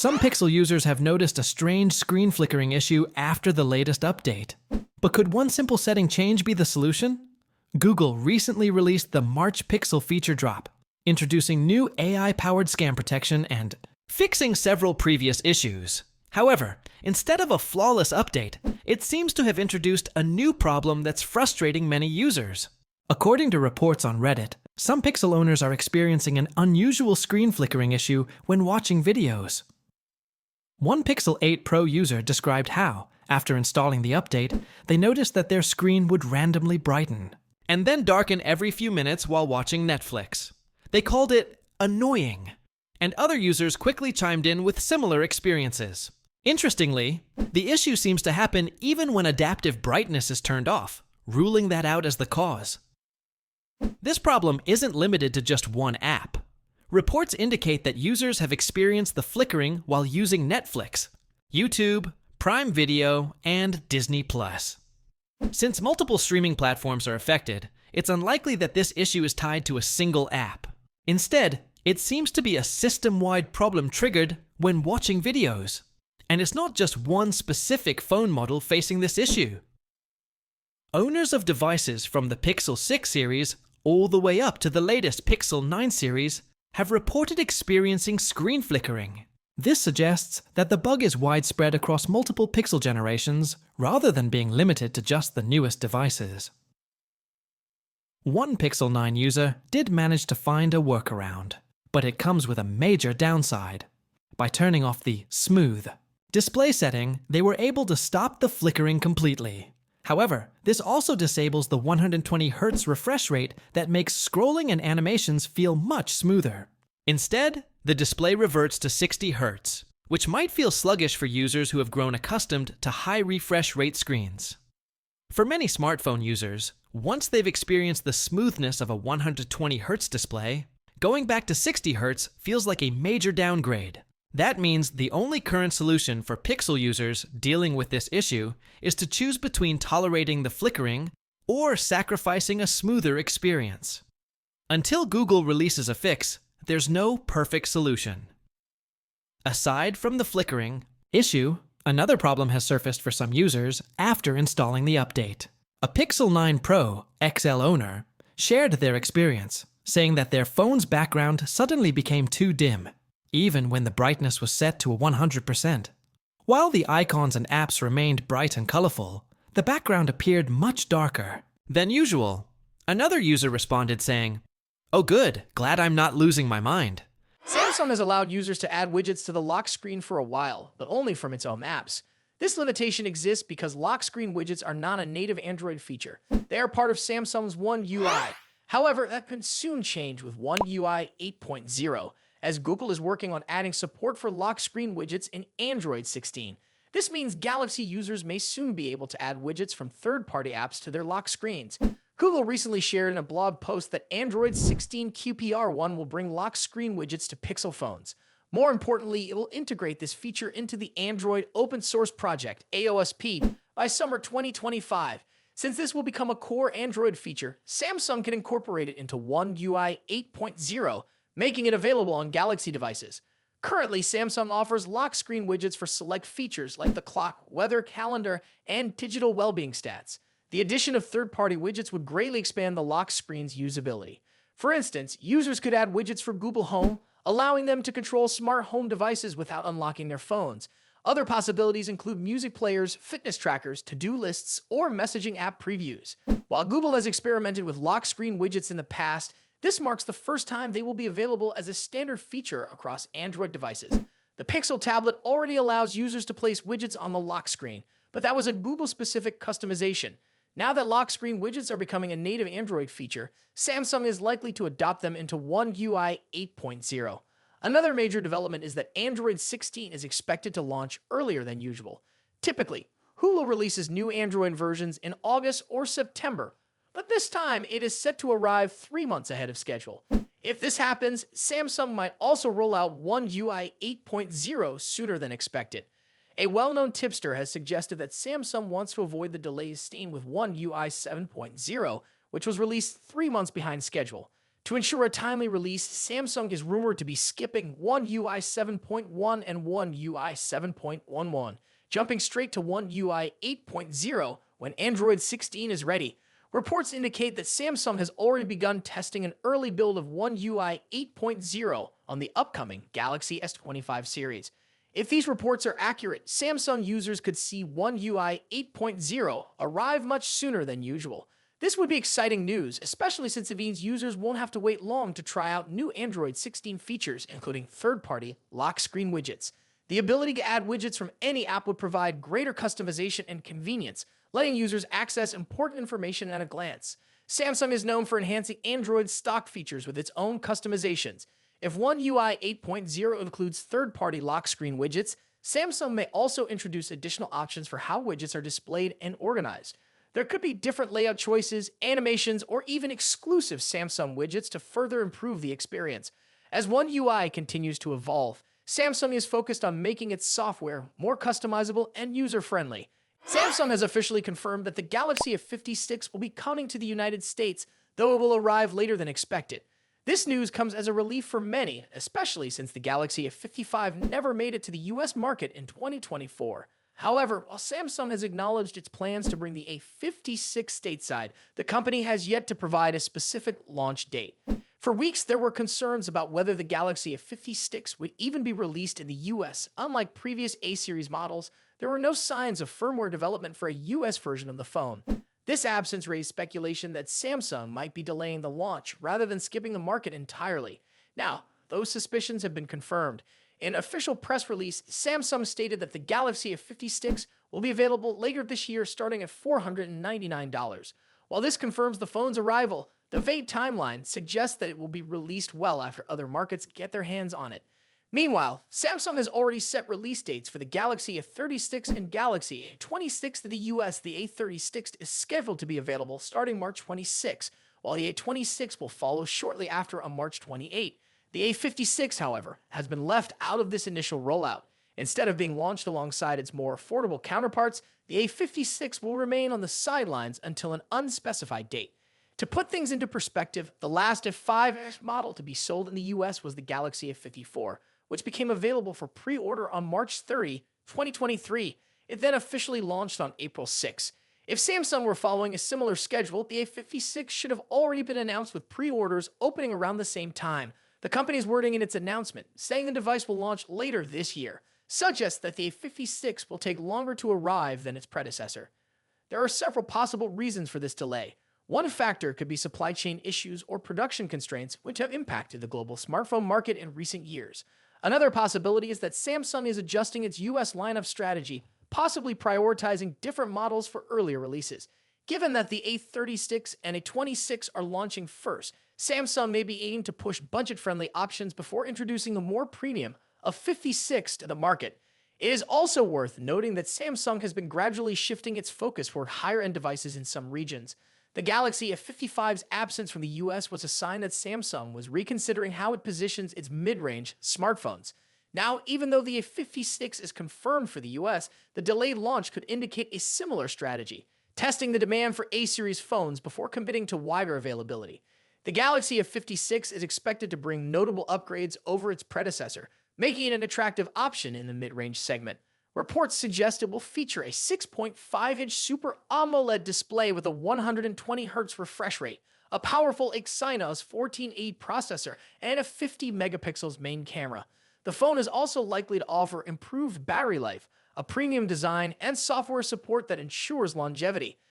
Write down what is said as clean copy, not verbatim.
Some Pixel users have noticed a strange screen flickering issue after the latest update. But could one simple setting change be the solution? Google recently released the March Pixel feature drop, introducing new AI-powered scam protection and fixing several previous issues. However, instead of a flawless update, it seems to have introduced a new problem that's frustrating many users. According to reports on Reddit, some Pixel owners are experiencing an unusual screen flickering issue when watching videos. One Pixel 8 Pro user described how, after installing the update, they noticed that their screen would randomly brighten and then darken every few minutes while watching Netflix. They called it annoying, and other users quickly chimed in with similar experiences. Interestingly, the issue seems to happen even when adaptive brightness is turned off, ruling that out as the cause. This problem isn't limited to just one app. Reports indicate that users have experienced the flickering while using Netflix, YouTube, Prime Video, and Disney+. Since multiple streaming platforms are affected, it's unlikely that this issue is tied to a single app. Instead, it seems to be a system-wide problem triggered when watching videos. And it's not just one specific phone model facing this issue. Owners of devices from the Pixel 6 series all the way up to the latest Pixel 9 series have reported experiencing screen flickering. This suggests that the bug is widespread across multiple Pixel generations rather than being limited to just the newest devices. One Pixel 9 user did manage to find a workaround, but it comes with a major downside. By turning off the smooth display setting, they were able to stop the flickering completely. However, this also disables the 120Hz refresh rate that makes scrolling and animations feel much smoother. Instead, the display reverts to 60Hz, which might feel sluggish for users who have grown accustomed to high refresh rate screens. For many smartphone users, once they've experienced the smoothness of a 120Hz display, going back to 60Hz feels like a major downgrade. That means the only current solution for Pixel users dealing with this issue is to choose between tolerating the flickering or sacrificing a smoother experience. Until Google releases a fix, there's no perfect solution. Aside from the flickering issue, another problem has surfaced for some users after installing the update. A Pixel 9 Pro XL owner shared their experience, saying that their phone's background suddenly became too dim, even when the brightness was set to 100%. While the icons and apps remained bright and colorful, the background appeared much darker than usual. Another user responded saying, "Oh good, glad I'm not losing my mind." Samsung has allowed users to add widgets to the lock screen for a while, but only from its own apps. This limitation exists because lock screen widgets are not a native Android feature. They are part of Samsung's One UI. However, that can soon change with One UI 8.0. as Google is working on adding support for lock screen widgets in Android 16. This means Galaxy users may soon be able to add widgets from third-party apps to their lock screens. Google recently shared in a blog post that Android 16 QPR1 will bring lock screen widgets to Pixel phones. More importantly, it will integrate this feature into the Android open source project, AOSP, by summer 2025. Since this will become a core Android feature, Samsung can incorporate it into One UI 8.0, making it available on Galaxy devices. Currently, Samsung offers lock screen widgets for select features like the clock, weather, calendar, and digital well-being stats. The addition of third-party widgets would greatly expand the lock screen's usability. For instance, users could add widgets for Google Home, allowing them to control smart home devices without unlocking their phones. Other possibilities include music players, fitness trackers, to-do lists, or messaging app previews. While Google has experimented with lock screen widgets in the past, this marks the first time they will be available as a standard feature across Android devices. The Pixel tablet already allows users to place widgets on the lock screen, but that was a Google-specific customization. Now that lock screen widgets are becoming a native Android feature, Samsung is likely to adopt them into One UI 8.0. Another major development is that Android 16 is expected to launch earlier than usual. Typically, Hulu releases new Android versions in August or September, but this time it is set to arrive 3 months ahead of schedule. If this happens, Samsung might also roll out One UI 8.0 sooner than expected. A well-known tipster has suggested that Samsung wants to avoid the delays seen with One UI 7.0, which was released 3 months behind schedule. To ensure a timely release, Samsung is rumored to be skipping One UI 7.1 and One UI 7.11, jumping straight to One UI 8.0 when Android 16 is ready. Reports indicate that Samsung has already begun testing an early build of One UI 8.0 on the upcoming Galaxy S25 series. If these reports are accurate, Samsung users could see One UI 8.0 arrive much sooner than usual. This would be exciting news, especially since it means users won't have to wait long to try out new Android 16 features, including third-party lock screen widgets. The ability to add widgets from any app would provide greater customization and convenience, letting users access important information at a glance. Samsung is known for enhancing Android's stock features with its own customizations. If One UI 8.0 includes third-party lock screen widgets, Samsung may also introduce additional options for how widgets are displayed and organized. There could be different layout choices, animations, or even exclusive Samsung widgets to further improve the experience. As One UI continues to evolve, Samsung is focused on making its software more customizable and user-friendly. Samsung has officially confirmed that the Galaxy A56 will be coming to the United States, though it will arrive later than expected. This news comes as a relief for many, especially since the Galaxy A55 never made it to the US market in 2024. However, while Samsung has acknowledged its plans to bring the A56 stateside, the company has yet to provide a specific launch date. For weeks, there were concerns about whether the Galaxy A56 would even be released in the US. Unlike previous A-series models, there were no signs of firmware development for a US version of the phone. This absence raised speculation that Samsung might be delaying the launch rather than skipping the market entirely. Now, those suspicions have been confirmed. In an official press release, Samsung stated that the Galaxy A56 will be available later this year starting at $499. While this confirms the phone's arrival, the vague timeline suggests that it will be released well after other markets get their hands on it. Meanwhile, Samsung has already set release dates for the Galaxy A36 and Galaxy A26 to the US. The A36 is scheduled to be available starting March 26, while the A26 will follow shortly after on March 28. The A56, however, has been left out of this initial rollout. Instead of being launched alongside its more affordable counterparts, the A56 will remain on the sidelines until an unspecified date. To put things into perspective, the last F5 model to be sold in the US was the Galaxy A54, which became available for pre-order on March 30, 2023. It then officially launched on April 6. If Samsung were following a similar schedule, the A56 should have already been announced with pre-orders opening around the same time. The company's wording in its announcement, saying the device will launch later this year, suggests that the A56 will take longer to arrive than its predecessor. There are several possible reasons for this delay. One factor could be supply chain issues or production constraints, which have impacted the global smartphone market in recent years. Another possibility is that Samsung is adjusting its US lineup strategy, possibly prioritizing different models for earlier releases. Given that the A36 and A26 are launching first, Samsung may be aiming to push budget-friendly options before introducing the more premium A56 to the market. It is also worth noting that Samsung has been gradually shifting its focus toward higher-end devices in some regions. The Galaxy F55's absence from the US was a sign that Samsung was reconsidering how it positions its mid-range smartphones. Now, even though the A56 is confirmed for the US, the delayed launch could indicate a similar strategy, testing the demand for A-series phones before committing to wider availability. The Galaxy F56 is expected to bring notable upgrades over its predecessor, making it an attractive option in the mid-range segment. Reports suggest it will feature a 6.5-inch Super AMOLED display with a 120Hz refresh rate, a powerful Exynos 14A processor, and a 50-megapixels main camera. The phone is also likely to offer improved battery life, a premium design, and software support that ensures longevity.